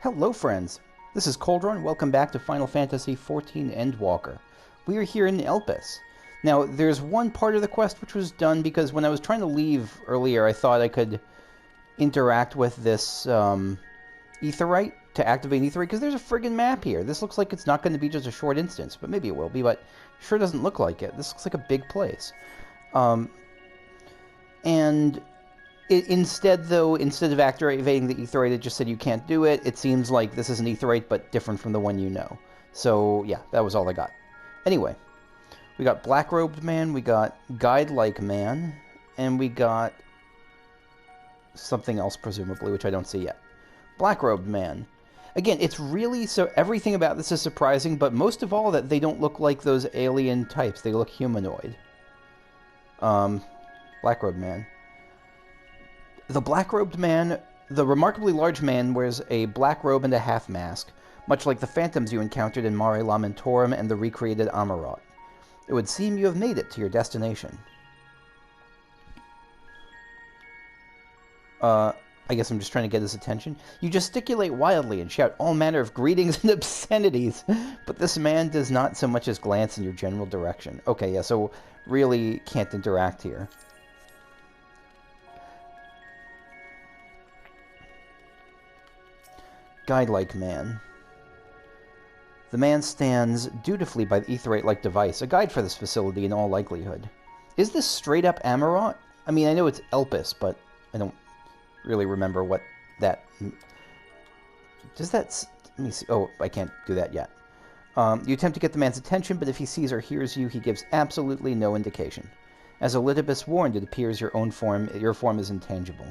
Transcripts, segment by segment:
Hello friends, this is Coldron. Welcome back to Final Fantasy XIV Endwalker. We are here in Elpis. Now, there's one part of the quest which was done because when I was trying to leave earlier, I thought I could interact with this Aetheryte to activate an Aetheryte, because there's a friggin' map here. This looks like it's not going to be just a short instance, but maybe it will be, but sure doesn't look like it. This looks like a big place. Instead of activating the Aetheryte, it just said you can't do it. It seems like this is an Aetheryte, but different from the one you know. So, yeah, that was all I got. Anyway, we got Black-Robed Man, we got Guide-like Man, and we got something else, presumably, which I don't see yet. Black-Robed Man. Again, it's really... so everything about this is surprising, but most of all that they don't look like those alien types. They look humanoid. Black-Robed Man. The Black-Robed Man, the remarkably large man, wears a black robe and a half-mask, much like the phantoms you encountered in Mare Lamentorum and the recreated Amaurot. It would seem you have made it to your destination. I guess I'm just trying to get his attention. You gesticulate wildly and shout all manner of greetings and obscenities, but this man does not so much as glance in your general direction. Okay, yeah, so really can't interact here. Guide-like Man. The man stands dutifully by the Aetheryte-like device, a guide for this facility in all likelihood. Is this straight-up Amaurot? I mean, I know it's Elpis, but I don't really remember what that... Does that... let me see. Oh, I can't do that yet. You attempt to get the man's attention, but if he sees or hears you, he gives absolutely no indication. As Elpis warned, it appears your form is intangible.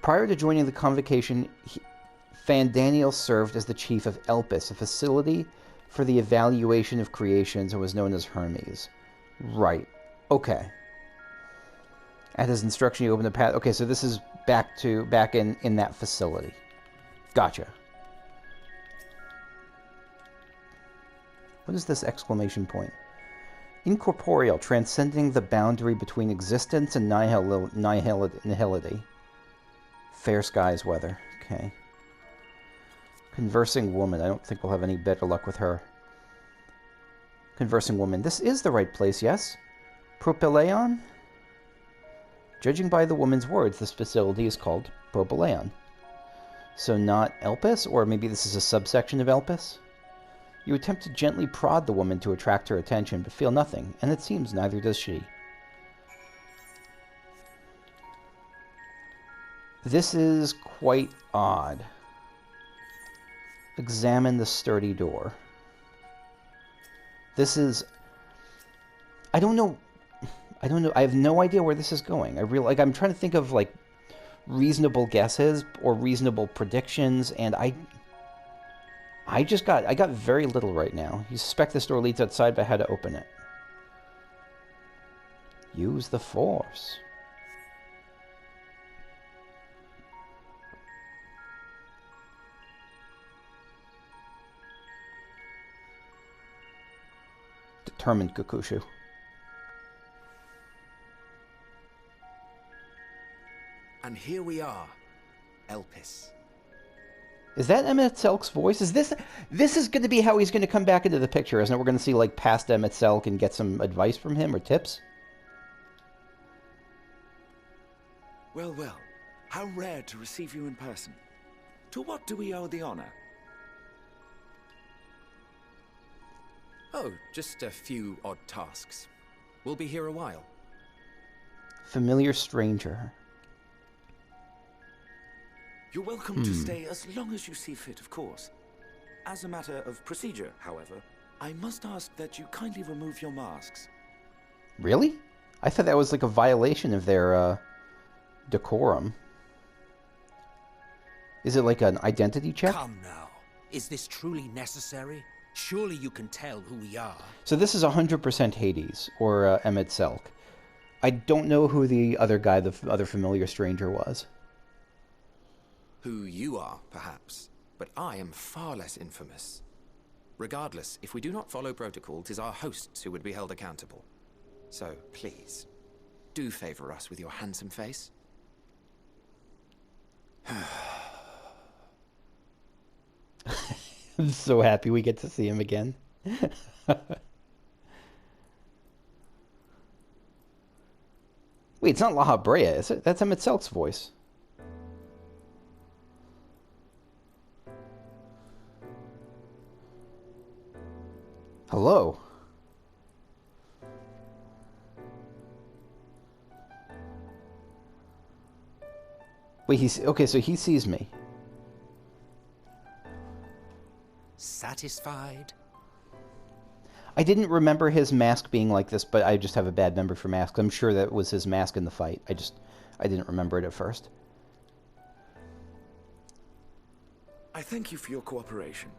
Prior to joining the convocation, Daniel served as the chief of Elpis, a facility for the evaluation of creations, and was known as Hermes. Right. Okay. At his instruction, you open the path. Okay, so this is back in that facility. Gotcha. What is this exclamation point? Incorporeal, transcending the boundary between existence and nihility. Fair skies weather. Okay. Conversing woman. I don't think we'll have any better luck with her. Conversing woman. This is the right place, yes? Pro-Hydaelyn? Judging by the woman's words, this facility is called Pro-Hydaelyn. So not Elpis? Or maybe this is a subsection of Elpis? You attempt to gently prod the woman to attract her attention, but feel nothing, and it seems neither does she. This is quite odd. Examine the sturdy door. This is... I don't know. I have no idea where this is going. I'm trying to think of, like, reasonable guesses or reasonable predictions, and I got very little right now. You suspect this door leads outside, but how to open it? Use the Force. Determined, Kukushu. And here we are, Elpis. Is that Emet-Selch's voice? Is this is going to be how he's going to come back into the picture, isn't it? We're going to see, like, past Emet-Selch and get some advice from him or tips? Well, well, how rare to receive you in person. To what do we owe the honor? Oh, just a few odd tasks. We'll be here a while. Familiar stranger. You're welcome to stay as long as you see fit, of course. As a matter of procedure, however, I must ask that you kindly remove your masks. Really? I thought that was like a violation of their decorum. Is it like an identity check? Come now. Is this truly necessary? Surely you can tell who we are. So this is 100% Hades, or Emet-Selch. I don't know who the other guy, the other familiar stranger was. Who you are, perhaps, but I am far less infamous. Regardless, if we do not follow protocol, 'tis our hosts who would be held accountable. So, please, do favor us with your handsome face. I'm so happy we get to see him again. Wait, it's not La Brea, is it? That's Emet-Selch's voice. Hello. Wait, okay, so he sees me. Satisfied? I didn't remember his mask being like this, but I just have a bad memory for masks. I'm sure that was his mask in the fight. I didn't remember it at first. I thank you for your cooperation.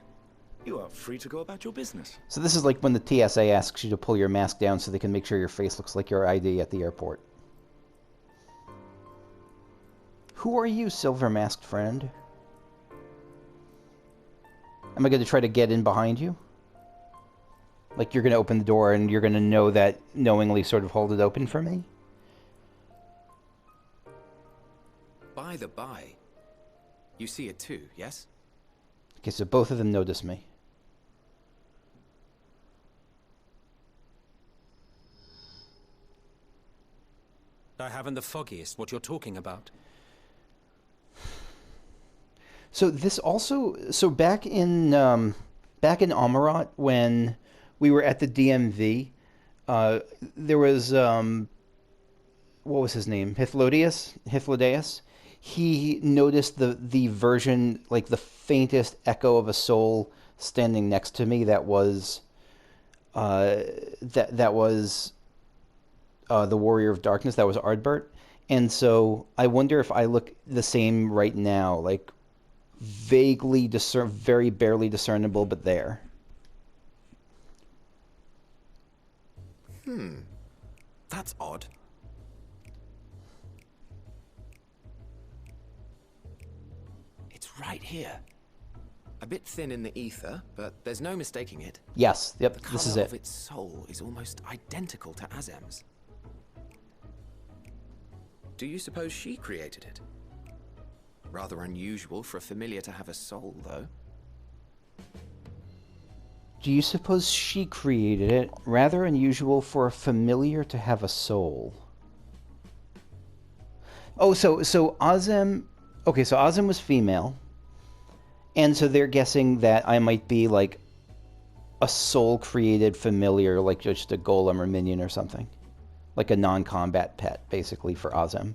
You are free to go about your business. So this is like when the TSA asks you to pull your mask down so they can make sure your face looks like your ID at the airport. Who are you, silver-masked friend? Am I going to try to get in behind you? Like you're going to open the door and you're going to know that, knowingly sort of hold it open for me? By the by, you see it too, yes? Okay, so both of them notice me. I haven't the foggiest what you're talking about. So this also, back in Amaurot when we were at the DMV, there was what was his name? Hythlodaeus. He noticed the version, like the faintest echo of a soul standing next to me. That was that was the Warrior of Darkness. That was Ardbert. And so I wonder if I look the same right now, like vaguely very barely discernible, but there. That's odd. It's right here. A bit thin in the ether, but there's no mistaking it. Yes, yep, The this is colour it. of its soul is almost identical to Azem's. Do you suppose she created it? Rather unusual for a familiar to have a soul, though. Do you suppose she created it? Rather unusual for a familiar to have a soul. Oh, so Azem... Okay, so Azem was female. And so they're guessing that I might be like a soul-created familiar, like just a golem or minion or something. Like a non-combat pet, basically, for Azem.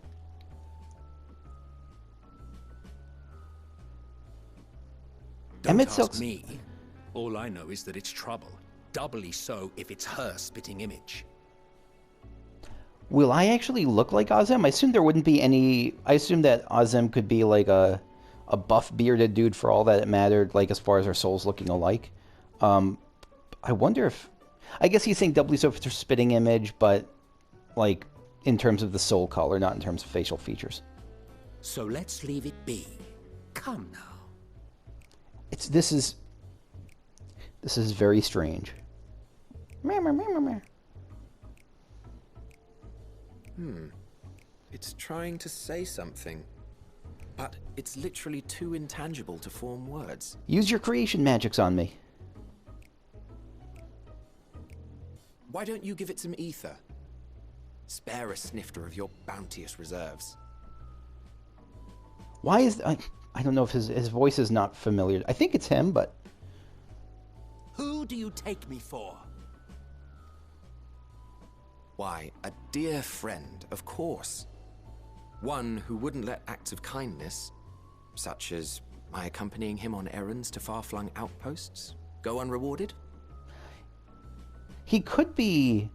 Don't Emet-Selch's... ask me. All I know is that it's trouble. Doubly so if it's her spitting image. Will I actually look like Azem? I assume there wouldn't be any... I assume that Azem could be like a buff bearded dude for all that it mattered, like as far as our souls looking alike. I wonder if... I guess you think doubly so for spitting image, but like in terms of the soul color, not in terms of facial features. So let's leave it be. Come now. This is very strange. It's trying to say something, but it's literally too intangible to form words. Use your creation magics on me. Why don't you give it some ether? Spare a snifter of your bounteous reserves. Why is... I don't know if his voice is not familiar. I think it's him, but... Who do you take me for? Why, a dear friend, of course. One who wouldn't let acts of kindness, such as my accompanying him on errands to far-flung outposts, go unrewarded? He could be...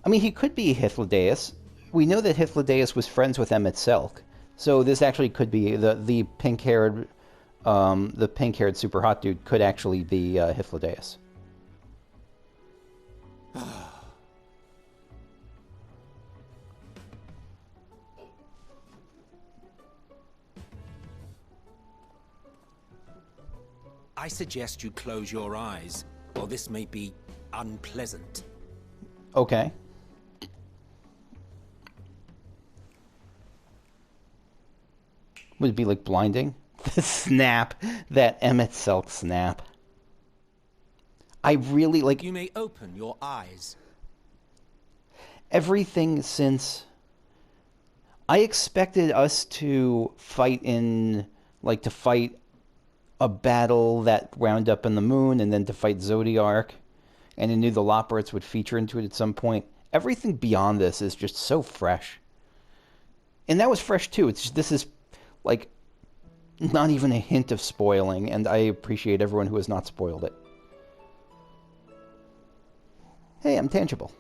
I mean, he could be Hythlodaeus. We know that Hythlodaeus was friends with Emet-Selch. So this actually could be the pink-haired super hot dude could actually be Hythlodaeus. I suggest you close your eyes, or this may be unpleasant. Okay. Would it be like blinding? The snap. That Emet-Selch snap. I really, like, You may open your eyes. everything since... I expected us to fight to fight a battle that wound up in the moon, and then to fight Zodiark, and I knew the Loporrits would feature into it at some point. Everything beyond this is just so fresh. And that was fresh too. It's just, this is, like, not even a hint of spoiling, and I appreciate everyone who has not spoiled it. Hey, I'm tangible.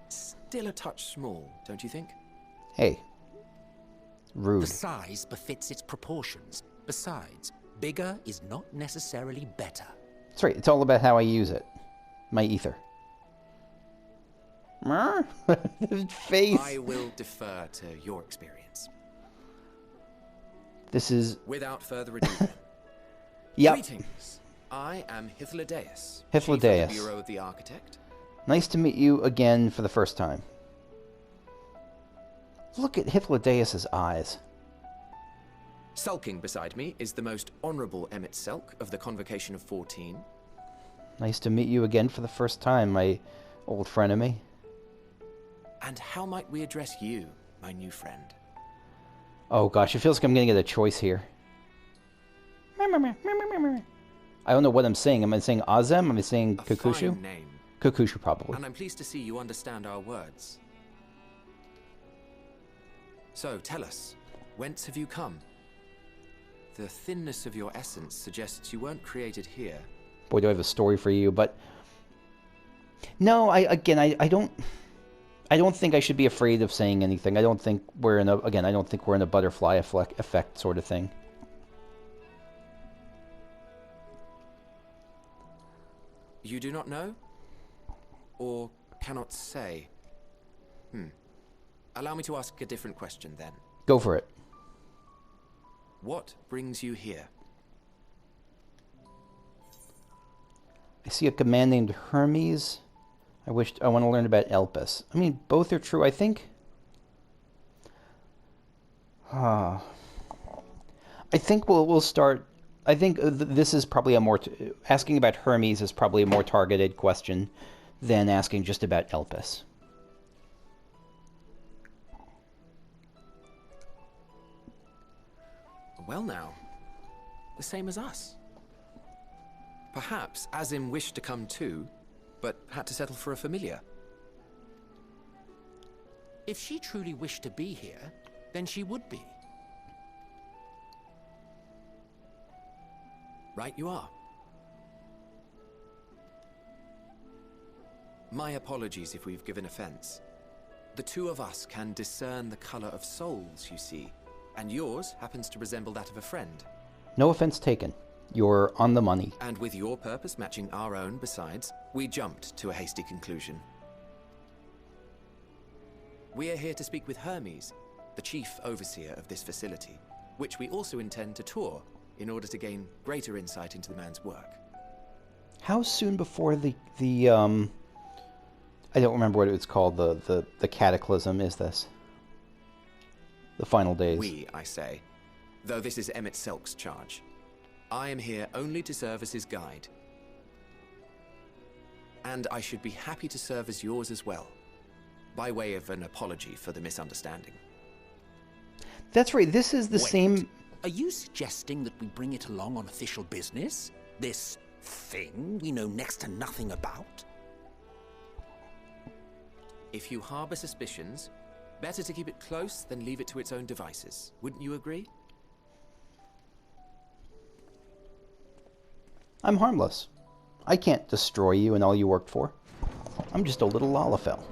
Still a touch small, don't you think? Hey. Rude. The size befits its proportions. Besides, bigger is not necessarily better. That's right. It's all about how I use it. My ether. Face. I will defer to your experience. This is... Without further ado, then. Yep. Greetings. I am Hythlodaeus, Hythlodaeus. Chief of the Bureau of the Architect. Nice to meet you again for the first time. Look at Hythlodaeus' eyes. Sulking beside me is the most honorable Emet-Selch of the Convocation of 14. Nice to meet you again for the first time, my old frenemy. And how might we address you, my new friend? Oh gosh, it feels like I'm gonna get a choice here. I don't know what I'm saying. Am I saying Azem? Am I saying A Kukushu? fine name. Kukushu, probably. And I'm pleased to see you understand our words. So, tell us, whence have you come? The thinness of your essence suggests you weren't created here. Boy, do I have a story for you, but... No, I don't think I should be afraid of saying anything. I don't think we're in a butterfly effect sort of thing. You do not know? Or cannot say? Allow me to ask a different question, then. Go for it. What brings you here? I see a command named Hermes. I want to learn about Elpis. I mean, both are true, I think. I think we'll start... I think this is probably a more... asking about Hermes is probably a more targeted question than asking just about Elpis. Well now, the same as us. Perhaps Azim wished to come too, but had to settle for a familiar. If she truly wished to be here, then she would be. Right you are. My apologies if we've given offense. The two of us can discern the color of souls, you see, and yours happens to resemble that of a friend. No offense taken. You're on the money. And with your purpose matching our own besides, we jumped to a hasty conclusion. We are here to speak with Hermes, the chief overseer of this facility, which we also intend to tour in order to gain greater insight into the man's work. How soon before the I don't remember what it was called, the cataclysm is this? The final days. We, I say, though this is Emet-Selch's charge. I am here only to serve as his guide. And I should be happy to serve as yours as well, by way of an apology for the misunderstanding. That's right, this is the same... Are you suggesting that we bring it along on official business? This thing we know next to nothing about? If you harbor suspicions, better to keep it close than leave it to its own devices. Wouldn't you agree? I'm harmless. I can't destroy you and all you worked for. I'm just a little Lalafell.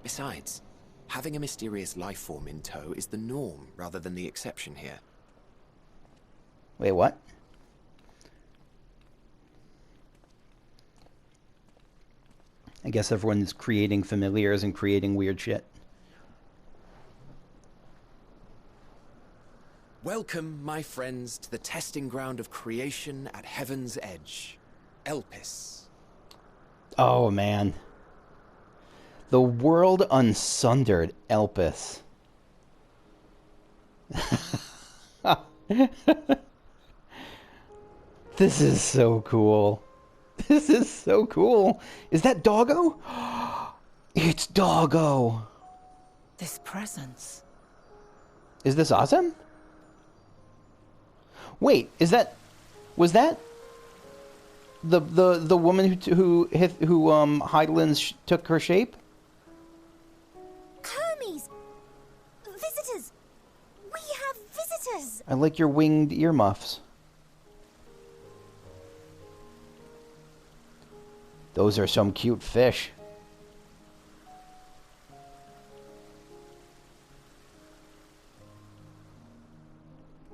Besides, having a mysterious life form in tow is the norm rather than the exception here. Wait, what? I guess everyone's creating familiars and creating weird shit. Welcome, my friends, to the testing ground of creation at Heaven's Edge. Elpis. Oh, man. The world unsundered Elpis. This is so cool. This is so cool. Is that Doggo? It's Doggo. This presence. Is this Azem? Wait, was that the woman who Hydaelyn took her shape? Hermes! Visitors! We have visitors! I like your winged earmuffs. Those are some cute fish.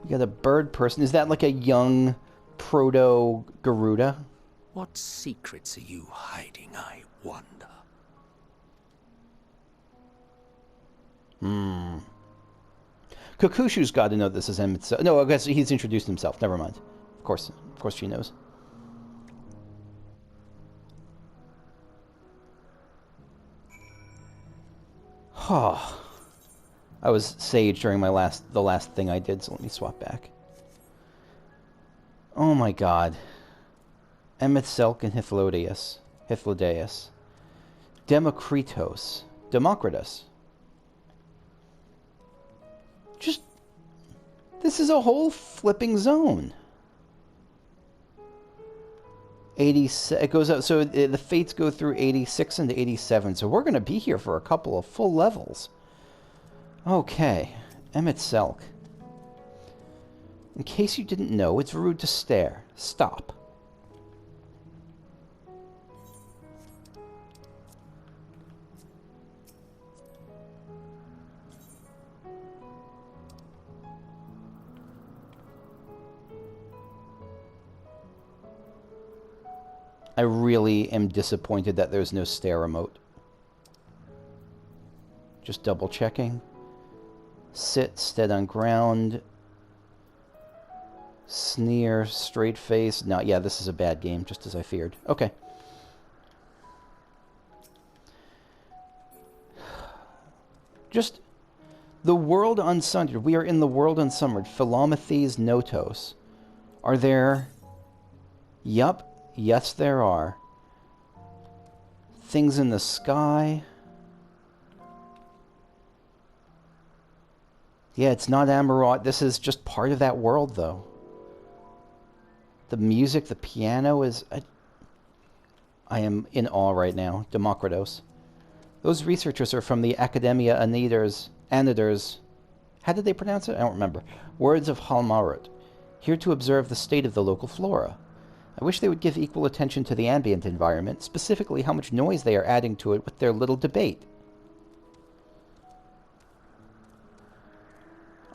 We got a bird person. Is that like a young proto-Garuda? What secrets are you hiding, I wonder? Kokushu's got to know this is Emet-Selch. No, I guess he's introduced himself. Never mind. Of course she knows. Oh, I was sage during the last thing I did, so let me swap back. Oh my god. Emet-Selch and Hythlodaeus. Democritus. Just, this is a whole flipping zone. 86, it goes up, so the fates go through 86 into 87, so we're going to be here for a couple of full levels. Okay, Emet-Selch. In case you didn't know, it's rude to stare. Stop. I really am disappointed that there's no stare remote. Just double checking. Sit, stead on ground. Sneer, straight face. No, yeah, this is a bad game, just as I feared. Okay. Just the world unsundered. We are in the world unsundered. Philomethes Notos. Are there... Yup. Yes, there are. Things in the sky. Yeah, it's not Amaurot. This is just part of that world, though. The music, the piano is... I am in awe right now. Democritus. Those researchers are from the Academia Aniders. How did they pronounce it? I don't remember. Words of Amaurot. Here to observe the state of the local flora. I wish they would give equal attention to the ambient environment, specifically how much noise they are adding to it with their little debate.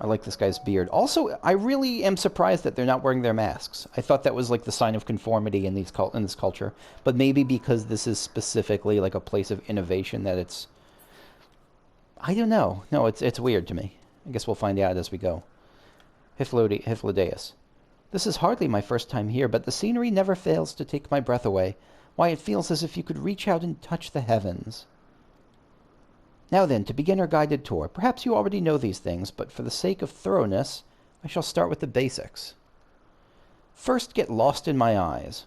I like this guy's beard. Also, I really am surprised that they're not wearing their masks. I thought that was like the sign of conformity in this culture, but maybe because this is specifically like a place of innovation that it's... I don't know. No, it's weird to me. I guess we'll find out as we go. Hythlodaeus. This is hardly my first time here, but the scenery never fails to take my breath away. Why, it feels as if you could reach out and touch the heavens. Now then, to begin our guided tour. Perhaps you already know these things, but for the sake of thoroughness, I shall start with the basics. First, get lost in my eyes.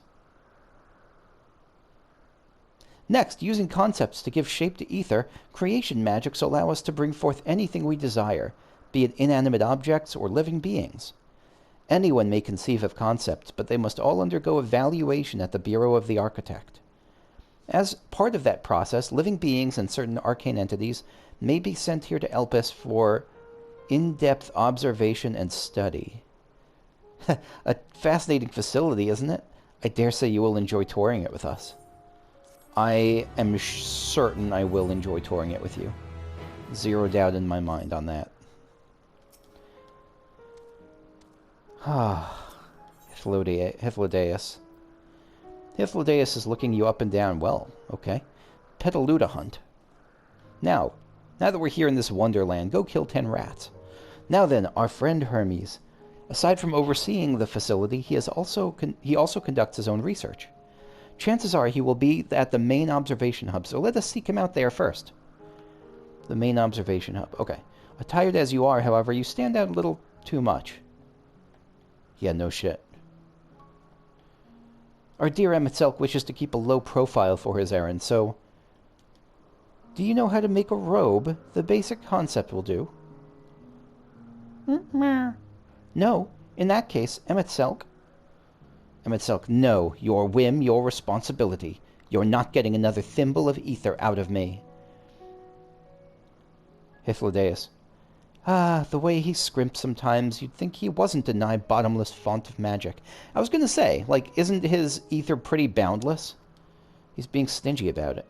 Next, using concepts to give shape to ether, creation magics allow us to bring forth anything we desire, be it inanimate objects or living beings. Anyone may conceive of concepts, but they must all undergo evaluation at the Bureau of the Architect. As part of that process, living beings and certain arcane entities may be sent here to Elpis for in-depth observation and study. A fascinating facility, isn't it? I dare say you will enjoy touring it with us. I am certain I will enjoy touring it with you. Zero doubt in my mind on that. Hythlodaeus. Hythlodaeus is looking you up and down. Well, okay. Petalouda Hunt. Now that we're here in this wonderland, go kill 10 rats. Now then, our friend Hermes. Aside from overseeing the facility, he also conducts his own research. Chances are he will be at the main observation hub, so let us seek him out there first. The main observation hub. Okay. Attired as you are, however, you stand out a little too much. Yeah, no shit. Our dear Emet-Selch wishes to keep a low profile for his errand, so... Do you know how to make a robe? The basic concept will do. No. In that case, Emet-Selch... Emet-Selch, no. Your whim, your responsibility. You're not getting another thimble of ether out of me. Hythlodaeus. Ah, the way he scrimps sometimes, you'd think he wasn't a nigh-bottomless font of magic. I was gonna say, like, isn't his ether pretty boundless? He's being stingy about it.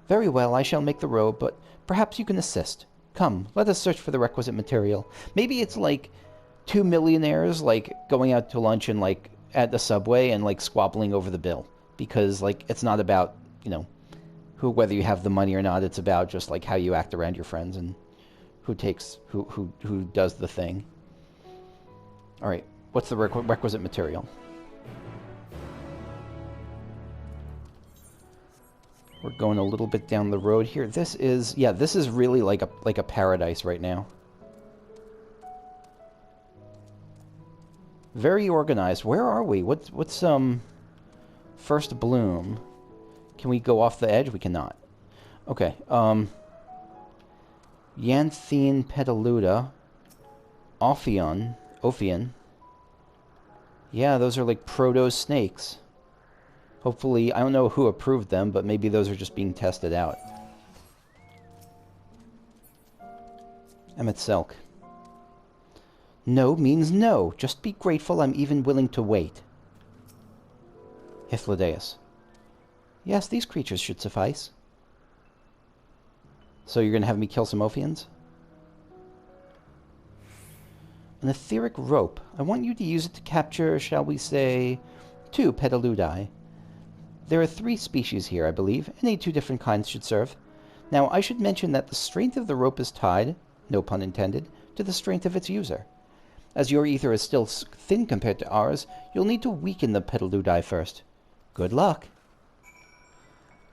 Very well, I shall make the robe, but perhaps you can assist. Come, let us search for the requisite material. Maybe it's like 2 millionaires, like, going out to lunch and, like, at the subway and, like, squabbling over the bill. Because, like, it's not about, you know, whether you have the money or not. It's about just, like, how you act around your friends and who does the thing. All right, what's the requisite material? We're going a little bit down the road here. This is really like a paradise right now. Very organized. Where are we? What's first bloom? Can we go off the edge? We cannot. Okay. Yanthine Petalouda, Ophion. Yeah, those are like proto snakes. Hopefully, I don't know who approved them, but maybe those are just being tested out. Emet-Selch. No means no. Just be grateful I'm even willing to wait. Hythlodaeus. Yes, these creatures should suffice. So you're going to have me kill some Ophions? An etheric rope. I want you to use it to capture, shall we say, 2 Petaloudae. There are 3 species here, I believe. Any 2 different kinds should serve. Now, I should mention that the strength of the rope is tied, no pun intended, to the strength of its user. As your ether is still thin compared to ours, you'll need to weaken the Petaloudae first. Good luck.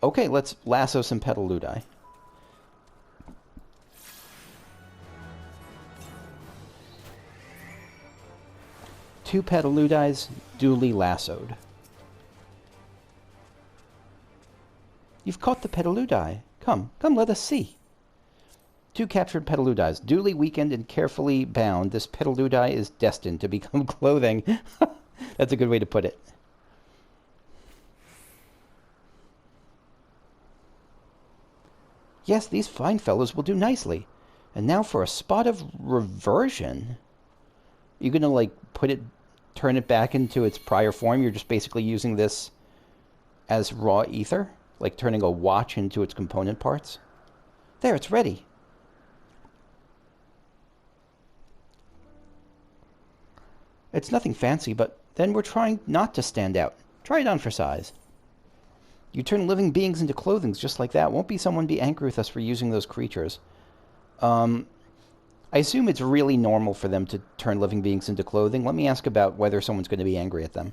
Okay, let's lasso some Petaloudae. Two Petaloudae duly lassoed. You've caught the Petaloudae. Come, let us see. 2 captured Petaloudae, duly weakened and carefully bound. This Petaloudae is destined to become clothing. That's a good way to put it. Yes, these fine fellows will do nicely. And now for a spot of reversion. You're going to, like, turn it back into its prior form? You're just basically using this as raw ether? Like turning a watch into its component parts? There, it's ready. It's nothing fancy, but then we're trying not to stand out. Try it on for size. You turn living beings into clothing just like that. Won't someone be angry with us for using those creatures? I assume it's really normal for them to turn living beings into clothing. Let me ask about whether someone's going to be angry at them.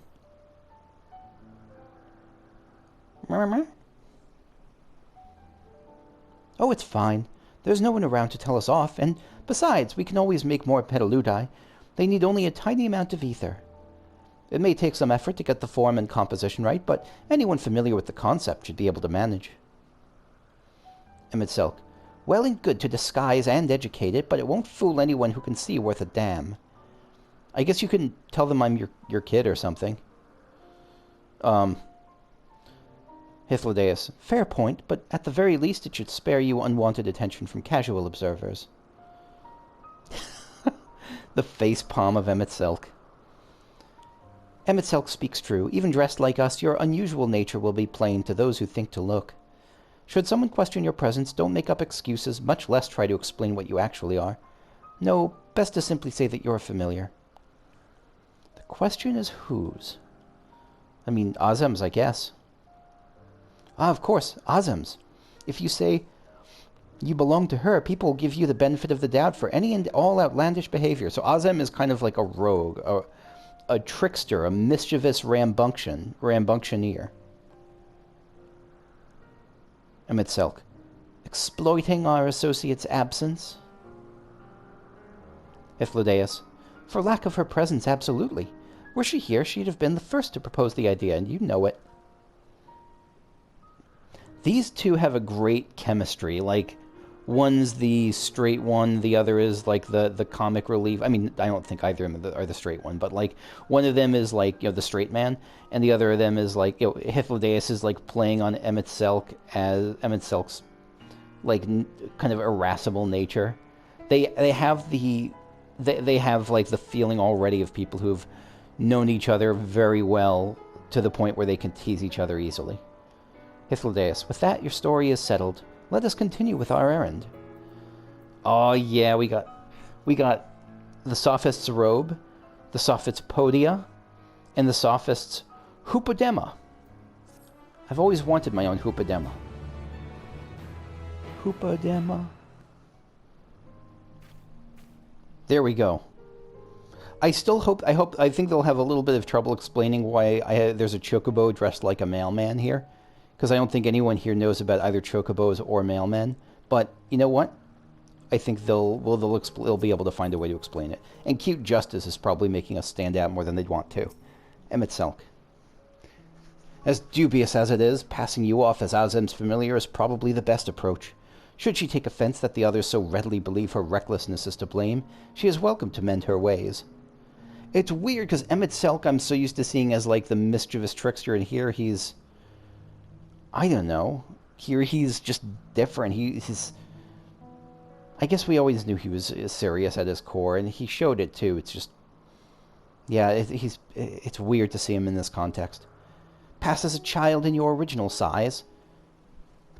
Oh, it's fine. There's no one around to tell us off, and besides, we can always make more Petaloudae. They need only a tiny amount of ether. It may take some effort to get the form and composition right, but anyone familiar with the concept should be able to manage. Emet-Selch. Well and good to disguise and educate it, but it won't fool anyone who can see worth a damn. I guess you can tell them I'm your kid or something. Hythlodaeus. Fair point, but at the very least it should spare you unwanted attention from casual observers. The face palm of Emet-Selch. Emet-Selch speaks true. Even dressed like us, your unusual nature will be plain to those who think to look. Should someone question your presence, don't make up excuses, much less try to explain what you actually are. No, best to simply say that you're familiar. The question is whose? I mean, Azem's, I guess. Ah, of course, Azem's. If you say you belong to her, people will give you the benefit of the doubt for any and all outlandish behavior. So Azem is kind of like a rogue, a trickster, a mischievous rambunctioneer. Emet-Selch. Exploiting our associate's absence? Hythlodaeus. For lack of her presence, absolutely. Were she here, she'd have been the first to propose the idea, and you know it. These two have a great chemistry. Like, one's the straight one, the other is like the comic relief. I mean, I don't think either of them are the straight one, but like one of them is like, the straight man, and the other of them is like, Hythlodaeus is like playing on Emet-Selch as Emet-Selch's like kind of irascible nature. They have they have like the feeling already of people who've known each other very well to the point where they can tease each other easily. Hythlodaeus, with that, your story is settled. Let us continue with our errand. Oh yeah, we got the sophist's robe, the sophist's podia, and the sophist's hoopodema. I've always wanted my own hoopodema. Hoopodema. There we go. I think they'll have a little bit of trouble explaining why there's a chocobo dressed like a mailman here. Because I don't think anyone here knows about either chocobos or mailmen. But you know what? I think they'll be able to find a way to explain it. And cute Justice is probably making us stand out more than they'd want to. Emet-Selch. As dubious as it is, passing you off as Azem's familiar is probably the best approach. Should she take offense that the others so readily believe her recklessness is to blame, she is welcome to mend her ways. It's weird, because Emet-Selch I'm so used to seeing as like the mischievous trickster, and here he's... I don't know. Here he's just different. He's... I guess we always knew he was serious at his core, and he showed it too. It's just... Yeah, it's weird to see him in this context. Pass as a child in your original size?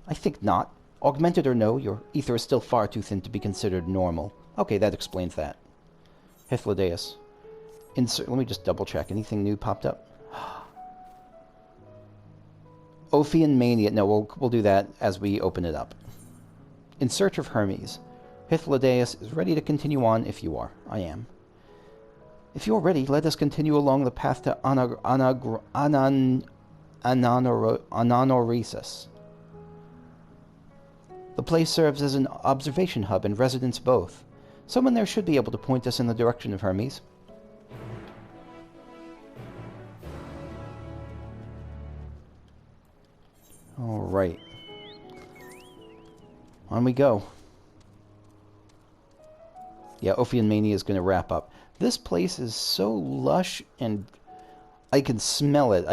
I think not. Augmented or no, your ether is still far too thin to be considered normal. Okay, that explains that. Hythlodaeus. Let me just double check. Anything new popped up? Ophion-Mania. No, we'll do that as we open it up. In Search of Hermes. Hythlodaeus is ready to continue on if you are. I am. If you're ready, let us continue along the path to Ananoresis. The place serves as an observation hub and residence both. Someone there should be able to point us in the direction of Hermes. Alright. On we go. Yeah, Ophion-Mania is going to wrap up. This place is so lush, and I can smell it.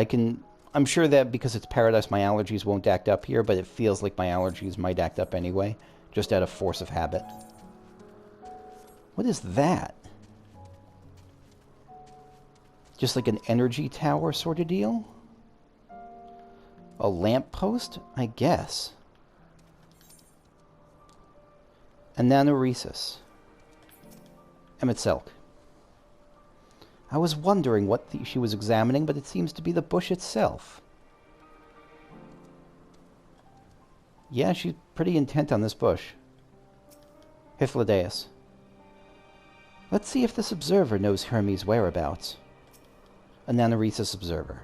I'm sure that because it's paradise, my allergies won't act up here, but it feels like my allergies might act up anyway, just out of force of habit. What is that? Just like an energy tower sort of deal? A lamppost? I guess. Ananoresis. Emet-Selch. I was wondering what she was examining, but it seems to be the bush itself. Yeah, she's pretty intent on this bush. Hythlodaeus. Let's see if this observer knows Hermes' whereabouts. Ananoresis observer.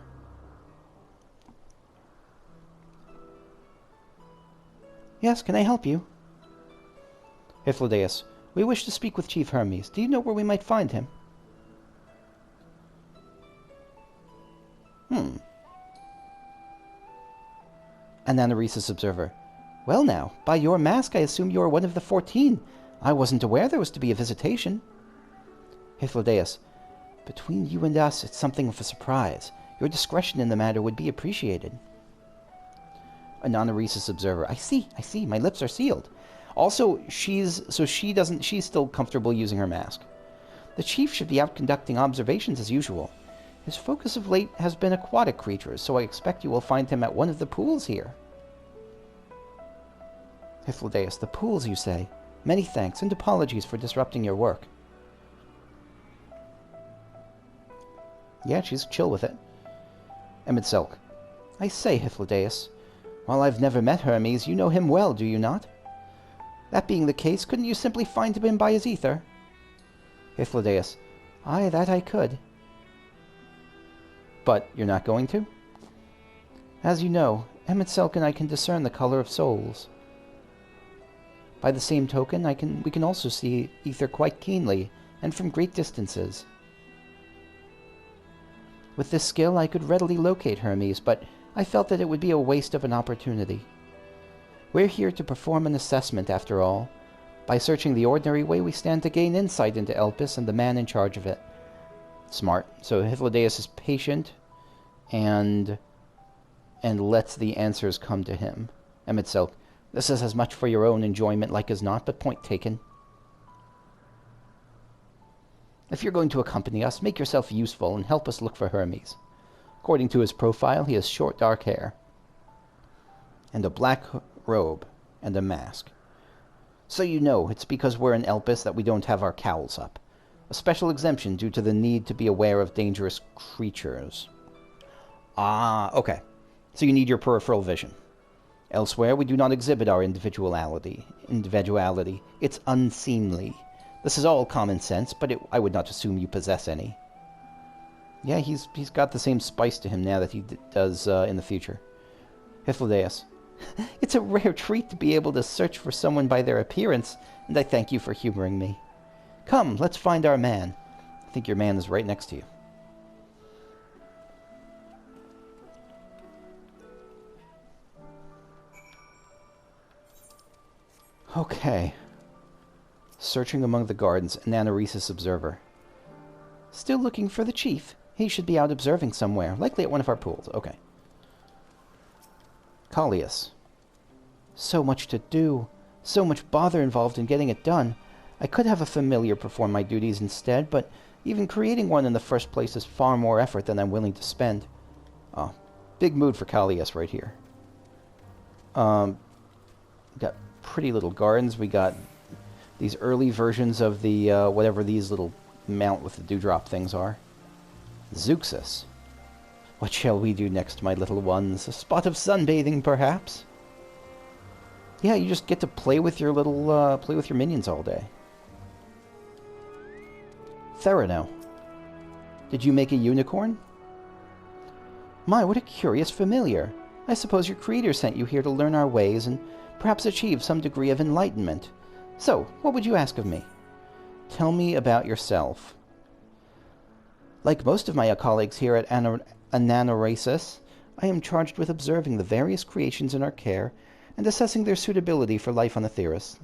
Yes, can I help you? Hythlodaeus. We wish to speak with Chief Hermes. Do you know where we might find him? Ananoresis observer. Well now, by your mask I assume you are one of the 14. I wasn't aware there was to be a visitation. Hythlodaeus. Between you and us, it's something of a surprise. Your discretion in the matter would be appreciated. Ananoresis observer. I see. My lips are sealed. Also, she's still comfortable using her mask. The chief should be out conducting observations as usual. His focus of late has been aquatic creatures, so I expect you will find him at one of the pools here. Hythlodaeus. The pools, you say? Many thanks, and apologies for disrupting your work. Yeah, she's chill with it. Emet-Selch. I say, Hythlodaeus, while I've never met Hermes, you know him well, do you not? That being the case, couldn't you simply find him by his ether? Hythlodaeus. Aye, that I could. But you're not going to? As you know, Emet-Selch and I can discern the color of souls. By the same token, we can also see ether quite keenly, and from great distances. With this skill, I could readily locate Hermes, but I felt that it would be a waste of an opportunity. We're here to perform an assessment, after all. By searching the ordinary way, we stand to gain insight into Elpis and the man in charge of it. Smart. So Hythlodaeus is patient and lets the answers come to him. Emet-Selch, this is as much for your own enjoyment like as not, but point taken. If you're going to accompany us, make yourself useful and help us look for Hermes. According to his profile, he has short dark hair, and a black robe, and a mask. So you know, it's because we're in Elpis that we don't have our cowls up. A special exemption due to the need to be aware of dangerous creatures. Ah, okay. So you need your peripheral vision. Elsewhere, we do not exhibit our individuality. It's unseemly. This is all common sense, but I would not assume you possess any. Yeah, he's got the same spice to him now that he does in the future. Hythlodaeus. It's a rare treat to be able to search for someone by their appearance, and I thank you for humoring me. Come, let's find our man. I think your man is right next to you. Okay. Searching among the gardens, an Anairesis observer. Still looking for the chief. He should be out observing somewhere, likely at one of our pools. Okay. Callias. So much to do. So much bother involved in getting it done. I could have a familiar perform my duties instead, but even creating one in the first place is far more effort than I'm willing to spend. Oh, big mood for Callias right here. Got pretty little gardens. We got these early versions of the, whatever these little mount with the dewdrop things are. Zeuxis. What shall we do next, my little ones? A spot of sunbathing, perhaps? Yeah, you just get to play with your little, play with your minions all day. Therano. Did you make a unicorn? My, what a curious familiar. I suppose your creator sent you here to learn our ways and perhaps achieve some degree of enlightenment. So, what would you ask of me? Tell me about yourself. Like most of my colleagues here at Anairesis, I am charged with observing the various creations in our care and assessing their suitability for life on Etheirys.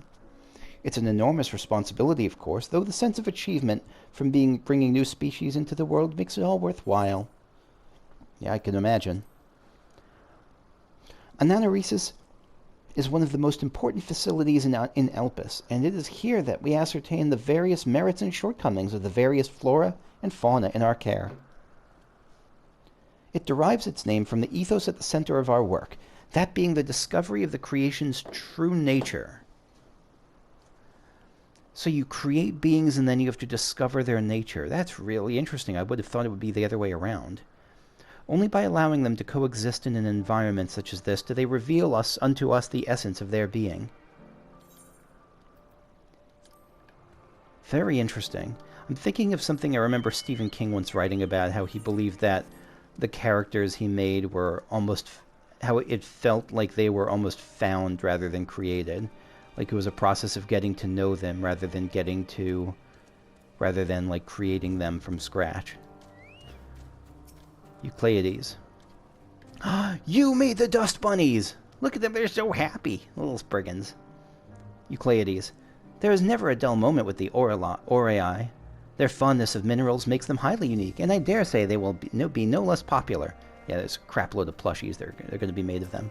It's an enormous responsibility, of course, though the sense of achievement from bringing new species into the world makes it all worthwhile. Yeah, I can imagine. Anairesis is one of the most important facilities in Elpis, and it is here that we ascertain the various merits and shortcomings of the various flora and fauna in our care. It derives its name from the ethos at the center of our work, that being the discovery of the creation's true nature. So you create beings and then you have to discover their nature. That's really interesting. I would have thought it would be the other way around. Only by allowing them to coexist in an environment such as this do they reveal unto us the essence of their being. Very interesting. I'm thinking of something I remember Stephen King once writing about, how he believed that the characters he made were almost, how it felt like they were almost found rather than created. Like it was a process of getting to know them rather than like creating them from scratch. Eucleides. You made the dust bunnies! Look at them, they're so happy, little spriggans. Eucleides. There is never a dull moment with the Aurai. Their fondness of minerals makes them highly unique, and I dare say they will be no less popular. Yeah, there's a crap load of plushies they're going to be made of them.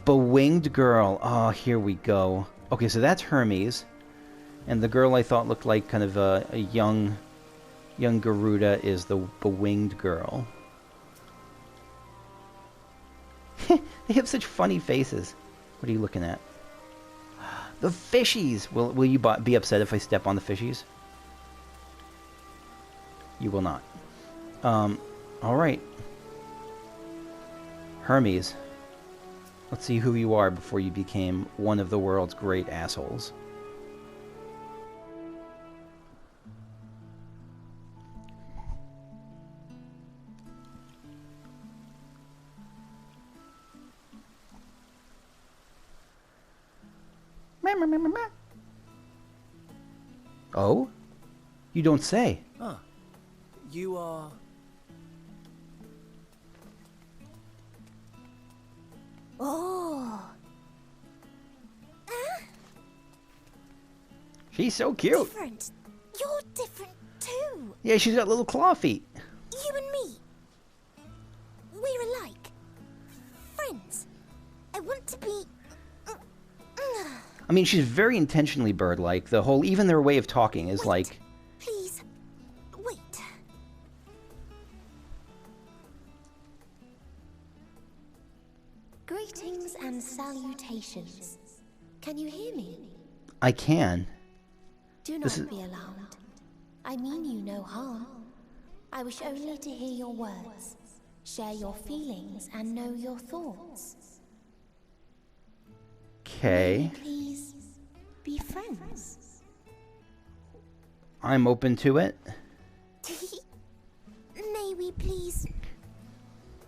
Bewinged girl. Oh, here we go. Okay, so that's Hermes. And the girl I thought looked like kind of a young Garuda is the bewinged girl. They have such funny faces. What are you looking at? The fishies! Will you be upset if I step on the fishies? You will not. Alright. Hermes. Let's see who you are before you became one of the world's great assholes. Oh? You don't say. Ah. You are... Oh. She's so cute. Different. You're different too. Yeah, she's got little claw feet. You and me. We're alike. Friends. I want to be... I mean, she's very intentionally bird-like. The whole, even their way of talking is Wait. like... Please. Wait. Greetings and salutations. Can you hear me? I can. Do This not is- be alarmed. I mean you no harm. I wish only to hear your words, share your feelings, and know your thoughts. Okay. May we please be friends? I'm open to it. May we please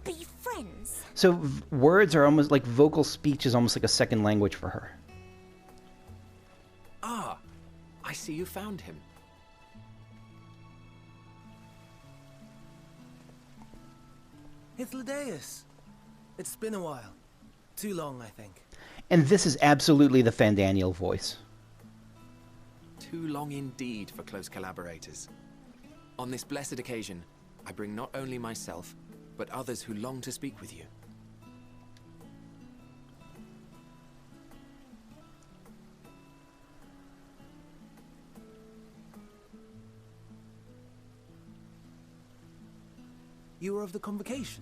be friends? So words are almost like vocal speech is almost like a second language for her. Ah, I see you found him. Hythlodaeus. It's been a while. Too long, I think. And this is absolutely the Fandaniel voice. Too long indeed for close collaborators. On this blessed occasion, I bring not only myself, but others who long to speak with you. You were of the convocation.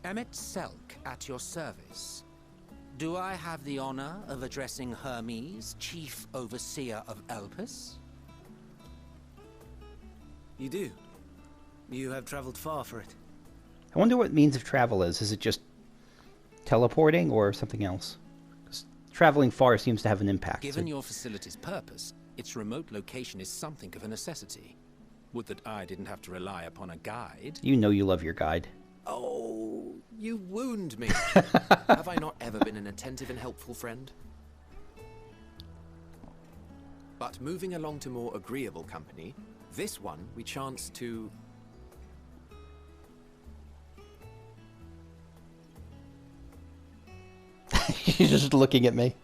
Emet-Selch at your service. Do I have the honor of addressing Hermes, Chief Overseer of Elpis? You do. You have traveled far for it. I wonder what means of travel is. Is it just teleporting or something else? 'Cause traveling far seems to have an impact. Given So- your facility's purpose, its remote location is something of a necessity. Would that I didn't have to rely upon a guide. You know you love your guide. Oh, you wound me. Have I not ever been an attentive and helpful friend? But moving along to more agreeable company, this one we chance to... She's just looking at me.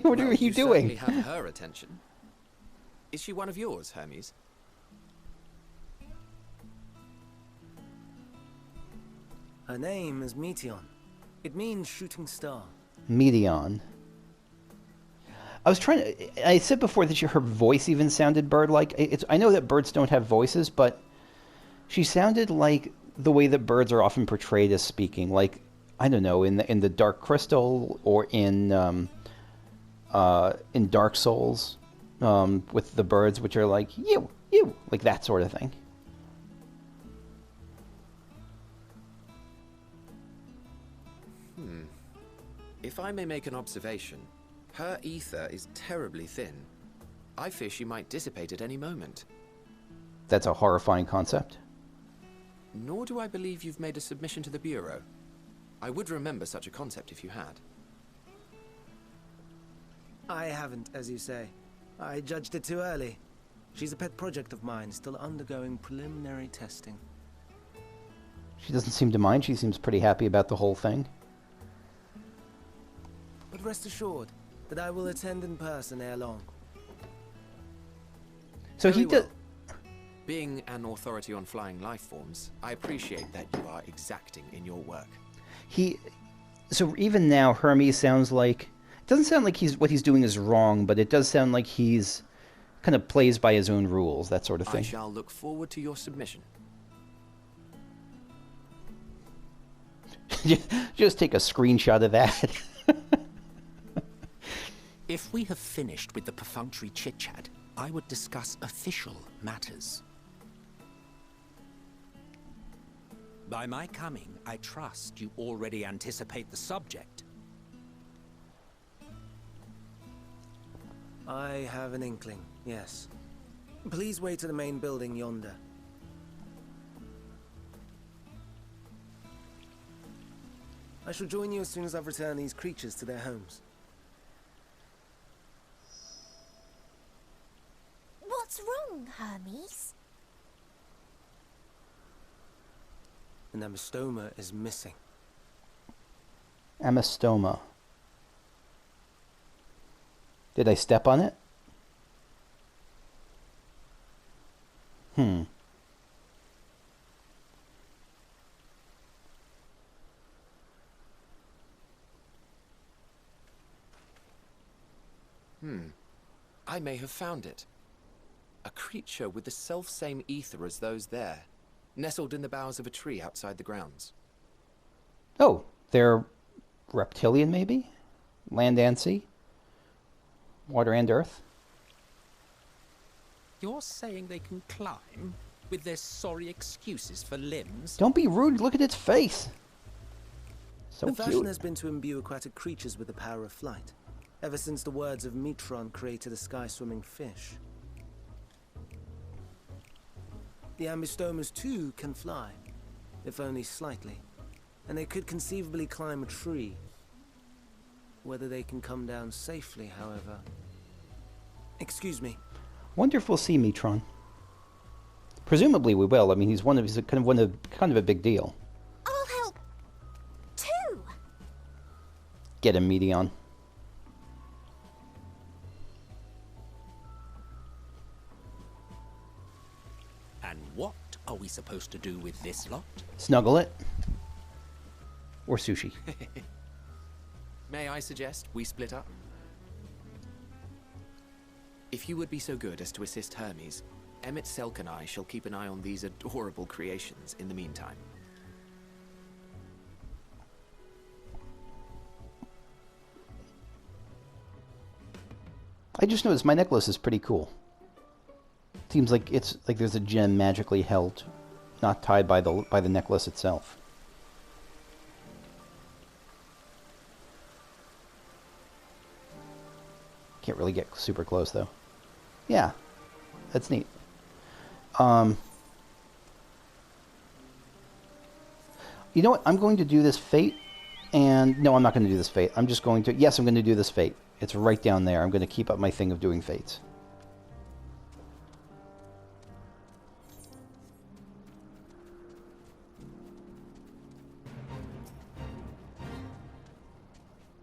What are you doing? certainly have her attention. Is she one of yours, Hermes? Her name is Meteion. It means shooting star. Meteion. I was trying to... I said before that her voice even sounded bird-like. I know that birds don't have voices, but she sounded like the way that birds are often portrayed as speaking. Like, I don't know, in the Dark Crystal or in Dark Souls, with the birds, which are like, you, like that sort of thing. If I may make an observation, her ether is terribly thin. I fear she might dissipate at any moment. That's a horrifying concept. Nor do I believe you've made a submission to the Bureau. I would remember such a concept if you had. I haven't, as you say. I judged it too early. She's a pet project of mine, still undergoing preliminary testing. She doesn't seem to mind. She seems pretty happy about the whole thing. But rest assured that I will attend in person ere long. So Very he does... well. Being an authority on flying life forms, I appreciate that you are exacting in your work. So even now, Hermes sounds like... It doesn't sound like what he's doing is wrong, but it does sound like he's kind of plays by his own rules, that sort of thing. I shall look forward to your submission. Just take a screenshot of that. If we have finished with the perfunctory chit-chat, I would discuss official matters. By my coming, I trust you already anticipate the subject. I have an inkling, yes. Please wait to the main building yonder. I shall join you as soon as I've returned these creatures to their homes. What's wrong, Hermes? An amistoma is missing. Amistoma. Did I step on it? I may have found it. A creature with the self-same ether as those there, nestled in the boughs of a tree outside the grounds. Oh, they're reptilian, maybe? Land and sea? Water and earth? You're saying they can climb with their sorry excuses for limbs? Don't be rude. Look at its face. So The fashion cute. has been to imbue aquatic creatures with the power of flight, ever since the words of Metron created a sky-swimming fish. The amistomas too can fly, if only slightly, and they could conceivably climb a tree. Whether they can come down safely, however... Excuse me. Wonder if we'll see Metron. Presumably we will. I mean, he's kind of a big deal. I'll help. Too. Get him, Meteion. And what are we supposed to do with this lot? Snuggle it. Or sushi. May I suggest we split up? If you would be so good as to assist Hermes, Emet-Selch and I shall keep an eye on these adorable creations in the meantime. I just noticed my necklace is pretty cool. Seems like it's like there's a gem magically held, not tied by the necklace itself. Can't really get super close though. Yeah, that's neat. You know what? I'm going to do this fate, and no, I'm not going to do this fate. I'm just going to. Yes, I'm going to do this fate. It's right down there. I'm going to keep up my thing of doing fates.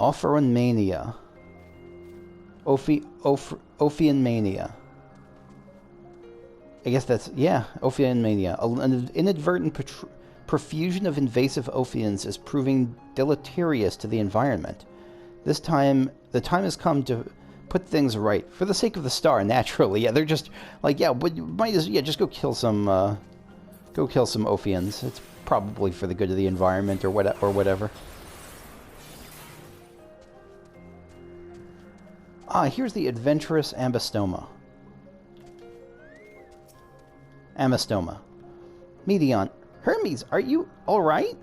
Ophion-Mania. Ophion-Mania. I guess that's, yeah, Ophion-Mania. An inadvertent profusion of invasive Ophions is proving deleterious to the environment. This time, the time has come to put things right. For the sake of the star, naturally. Yeah, they're just, like, yeah, but you might as, yeah, just go kill some Ophions. It's probably for the good of the environment or whatever. Ah, here's the adventurous Amistoma. Meteion. Hermes, are you alright?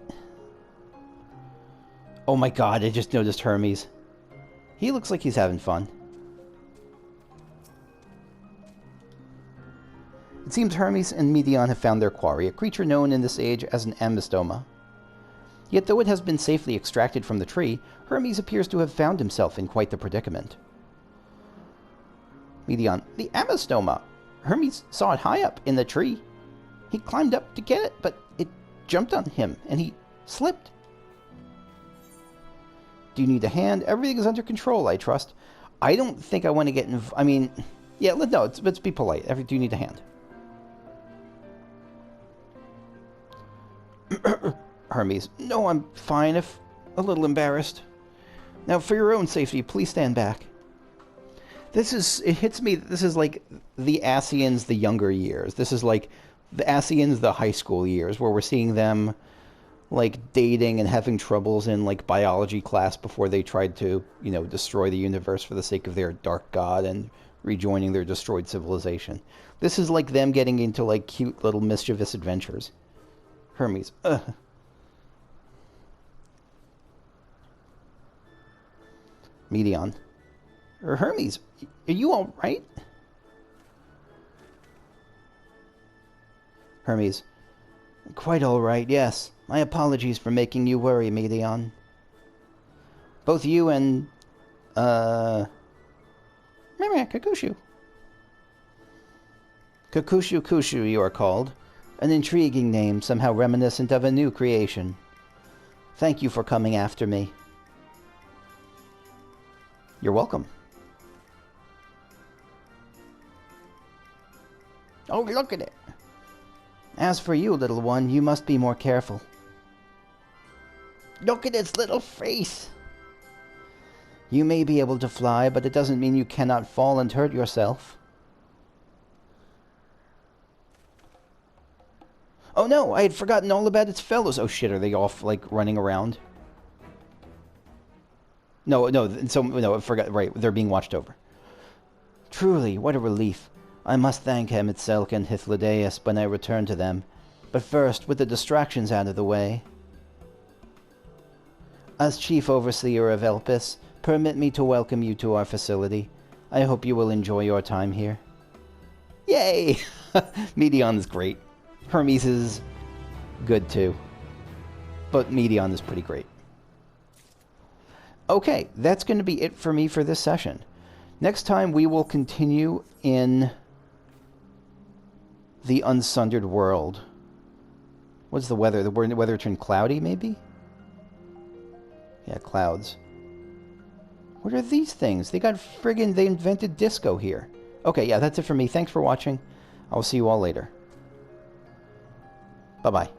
Oh my god, I just noticed Hermes. He looks like he's having fun. It seems Hermes and Meteion have found their quarry, a creature known in this age as an Amistoma. Yet though it has been safely extracted from the tree, Hermes appears to have found himself in quite the predicament. Meteion. The Amistoma. Hermes saw it high up in the tree. He climbed up to get it, but it jumped on him, and he slipped. Do you need a hand? Everything is under control, I trust. I don't think I want to get involved. I mean, yeah, no, let's be polite. Do you need a hand? Hermes. No, I'm fine, if a little embarrassed. Now, for your own safety, please stand back. It hits me, this is like the Ascians, the younger years. This is like the Ascians, the high school years, where we're seeing them, like, dating and having troubles in, like, biology class before they tried to, you know, destroy the universe for the sake of their dark god and rejoining their destroyed civilization. This is like them getting into, like, cute little mischievous adventures. Hermes. Ugh. Meteion. Hermes, are you all right? Hermes. Quite all right, yes. My apologies for making you worry, Meteion. Both you and, Kakushu. Kakushu Kushu, you are called. An intriguing name, somehow reminiscent of a new creation. Thank you for coming after me. You're welcome. Oh, look at it. As for you, little one, you must be more careful. Look at its little face. You may be able to fly, but it doesn't mean you cannot fall and hurt yourself. Oh no, I had forgotten all about its fellows. Oh shit, are they off, like, running around? No, I forgot, right, they're being watched over. Truly, what a relief. I must thank Emet-Selch and Hythlodaeus when I return to them. But first, with the distractions out of the way. As Chief Overseer of Elpis, permit me to welcome you to our facility. I hope you will enjoy your time here. Yay! Meteion is great. Hermes is good too. But Meteion is pretty great. Okay, that's going to be it for me for this session. Next time we will continue in the Unsundered world. What's the weather? The weather turned cloudy, maybe? Yeah, clouds. What are these things? They invented disco here. Okay, yeah, that's it for me. Thanks for watching. I'll see you all later. Bye-bye.